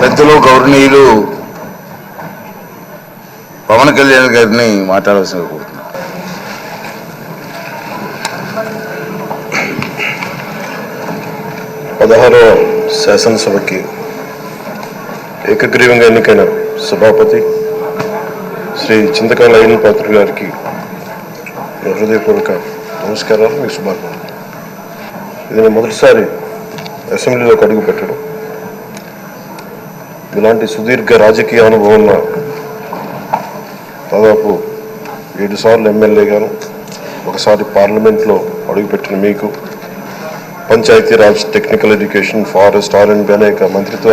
పెద్దలు గౌరవనీయులు పవన్ కళ్యాణ్ గారిని మాట్లాడాల్సిన కోరుతున్నాను. శాసనసభకి ఏకగ్రీవంగా ఎన్నికైన సభాపతి శ్రీ చింతకాయల అయ్యన్న పాత్రుడు గారికి హృదయపూర్వక నమస్కారాలు, మీ శుభాకాంక్షలు. ఇది నేను మొదటిసారి అసెంబ్లీలోకి అడుగు పెట్టడం. ఇలాంటి సుదీర్ఘ రాజకీయ అనుభవం ఉన్న దాదాపు 7 సార్లు ఎమ్మెల్యేగాను, ఒకసారి పార్లమెంట్లో అడుగుపెట్టిన మీకు, Panchayati Raj, technical education, forest, R&B అనేక మంత్రిత్వ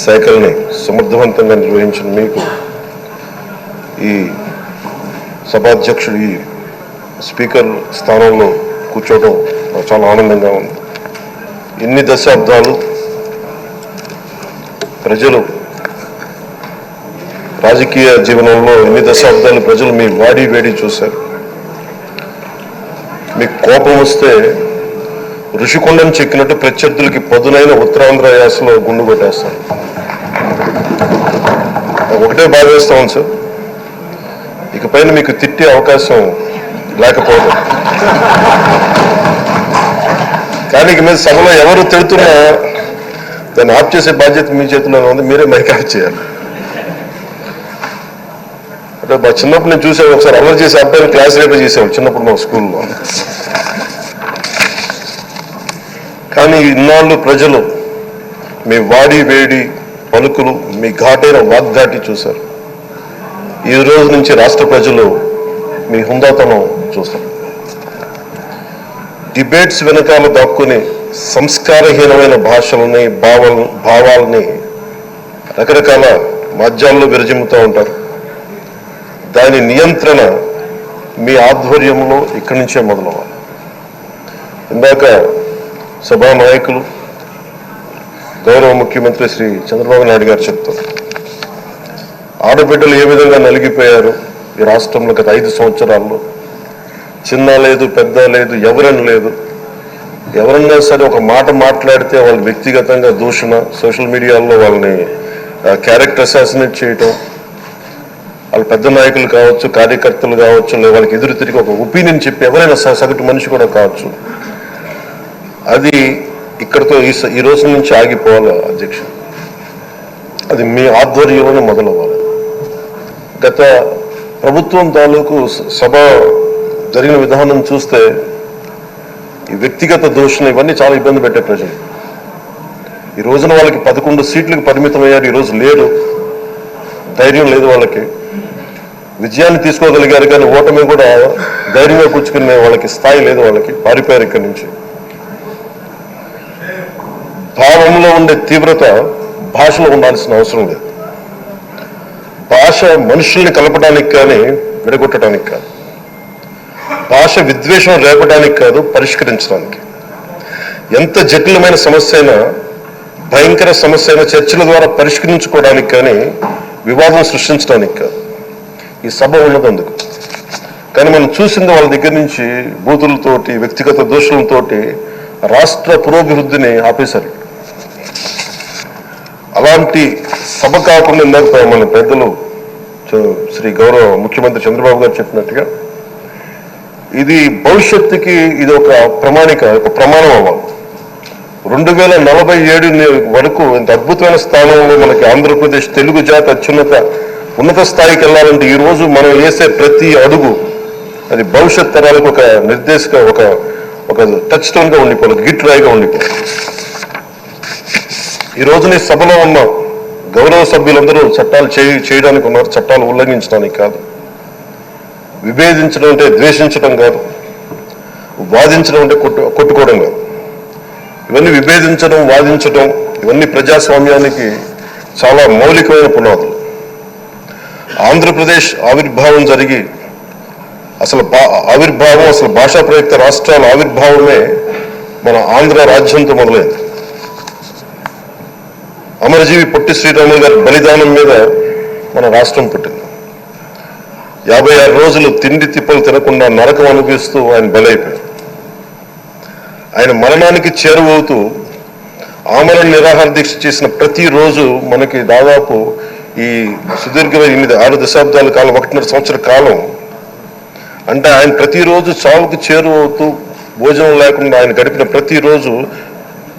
శాఖల్ని సమర్థవంతంగా నిర్వహించిన మీకు ఈ సభాధ్యక్షుడు, ఈ స్పీకర్ స్థానంలో కూర్చోవడం నాకు చాలా ఆనందంగా ఉంది. ఇన్ని దశాబ్దాలు ప్రజలు రాజకీయ జీవనంలో ఎన్ని దశాబ్దాలు ప్రజలు మీ వాడి వేడి చూశారు. మీకు కోపం వస్తే ఋషికొండను చెక్కినట్టు ప్రత్యర్థులకి పదునైన ఉత్తరాంధ్ర యాసలో గుండు కొట్టేస్తారు. ఒకటే బాధ వేస్తాం సార్, ఇకపైన మీకు తిట్టే అవకాశం లేకపోవడం. కానీ ఇక మీద సభలో ఎవరు తిడుతున్నా దాన్ని ఆఫ్ చేసే బాధ్యత మీ చేతిలో ఉంది, మీరే మైక్ ఆఫ్ చేయాలి. అంటే మా చిన్నప్పుడు నేను చూసాను, ఒకసారి అమలు చేసే అబ్బాయిని క్లాస్ రేపే చేసాము చిన్నప్పుడు మా స్కూల్లో. కానీ ఇన్నాళ్ళు ప్రజలు మీ వాడి వేడి పలుకులు, మీ ఘాటైన వాగ్ఘాటి చూశారు. ఈ రోజు నుంచి రాష్ట్ర ప్రజలు మీ హుందాతనం చూస్తారు. డిబేట్స్ వెనకాల దాక్కుని సంస్కారహీనమైన భాషలని, భావాలని రకరకాల మాధ్యాల్లో విరజిమ్ముతూ ఉంటారు. దాని నియంత్రణ మీ ఆధ్వర్యంలో ఇక్కడి నుంచే మొదలవ్వాలి. ఇందాక సభా నాయకులు, గౌరవ ముఖ్యమంత్రి శ్రీ చంద్రబాబు నాయుడు గారు చెప్తారు, ఆడబిడ్డలు ఏ విధంగా నలిగిపోయారు ఈ రాష్ట్రంలో గత 5 సంవత్సరాల్లో. చిన్న లేదు, పెద్ద లేదు, ఎవరని లేదు. ఎవరన్నా సరే ఒక మాట మాట్లాడితే వాళ్ళు వ్యక్తిగతంగా దూషణ, సోషల్ మీడియాలో వాళ్ళని క్యారెక్టర్ అసాసినేట్ చేయటం, వాళ్ళు పెద్ద నాయకులు కావచ్చు, కార్యకర్తలు కావచ్చు, లేదా వాళ్ళకి ఎదురు తిరిగి ఒక ఒపీనియన్ చెప్పి ఎవరైనా సగటు మనిషి కూడా కావచ్చు, అది ఇక్కడితో ఈ రోజు నుంచి ఆగిపోవాలి అధ్యక్ష. అది మీ ఆధ్వర్యంలోనే మొదలవ్వాలి. గత ప్రభుత్వం తాలూకు సభ జరిగిన విధానం చూస్తే ఈ వ్యక్తిగత దూషణ ఇవన్నీ చాలా ఇబ్బంది పెట్టే ప్రజలు. ఈ రోజున వాళ్ళకి 11 సీట్లకు పరిమితం అయ్యారు, ఈరోజు లేరు, ధైర్యం లేదు వాళ్ళకి. విజయాన్ని తీసుకోగలిగారు కానీ ఓటమి కూడా ధైర్యంగా కూర్చుకునే వాళ్ళకి స్థాయి లేదు, వాళ్ళకి పారిపోయారు ఇక్కడి నుంచి. భావంలో ఉండే తీవ్రత భాషలో ఉండాల్సిన అవసరం లేదు. భాష మనుషుల్ని కలపడానికి కానీ విడగొట్టడానికి కాదు, భాష విద్వేషం రేపడానికి కాదు, పరిష్కరించడానికి. ఎంత జటిలమైన సమస్య అయినా, భయంకర సమస్య అయినా చర్చల ద్వారా పరిష్కరించుకోవడానికి కానీ వివాదం సృష్టించడానికి కాదు. ఈ సభ ఉన్నదందుకు. కానీ మనం చూసింది వాళ్ళ దగ్గర నుంచి బూతులతోటి, వ్యక్తిగత దోషులతోటి రాష్ట్ర పురోభివృద్ధిని ఆపేశారు. అలాంటి సభ కాకుండా ఇందాక మన పెద్దలు శ్రీ గౌరవ ముఖ్యమంత్రి చంద్రబాబు గారు చెప్పినట్టుగా ఇది భవిష్యత్తుకి ఇది ఒక ప్రమాణం అవ్వాలి. 2047 వరకు ఇంత అద్భుతమైన స్థానంలో మనకి ఆంధ్రప్రదేశ్ తెలుగు జాతి ఉన్నత స్థాయికి వెళ్ళాలంటే ఈ రోజు మనం వేసే ప్రతి అడుగు అది భవిష్యత్ తరాలకు ఒక నిర్దేశక, ఒక టచ్ స్టోన్గా ఉండిపోవాలి, గిట్ రాయిగా ఉండిపోవాలి. ఈ రోజున సభలో ఉన్న గౌరవ సభ్యులందరూ చట్టాలు చేయడానికి ఉన్నారు, చట్టాలు ఉల్లంఘించడానికి కాదు. విభేదించడం అంటే ద్వేషించడం కాదు, వాదించడం అంటే కొట్టుకోవడం కాదు. ఇవన్నీ విభేదించడం, వాదించడం ఇవన్నీ ప్రజాస్వామ్యానికి చాలా మౌలికమైన పునాదులు. ఆంధ్రప్రదేశ్ ఆవిర్భావం జరిగి అసలు భాషా ప్రయుక్త రాష్ట్రాల ఆవిర్భావమే మన ఆంధ్ర రాజ్యంతో మొదలైంది. అమరజీవి పొట్టి శ్రీరాములు గారి బలిదానం మీద మన రాష్ట్రం పుట్టింది. 56 రోజులు తిండి తిప్పలు తినకుండా నరకం అనుభవిస్తూ ఆయన బలైపోయారు. ఆయన మరణానికి చేరువవుతూ ఆమరణ నిరాహార దీక్ష చేసిన ప్రతిరోజు మనకి దాదాపు ఈ సుదీర్ఘమైన 6 దశాబ్దాల కాలం 1.5 సంవత్సర కాలం అంటే ఆయన ప్రతిరోజు చావుకు చేరువవుతూ భోజనం లేకుండా ఆయన గడిపిన ప్రతిరోజు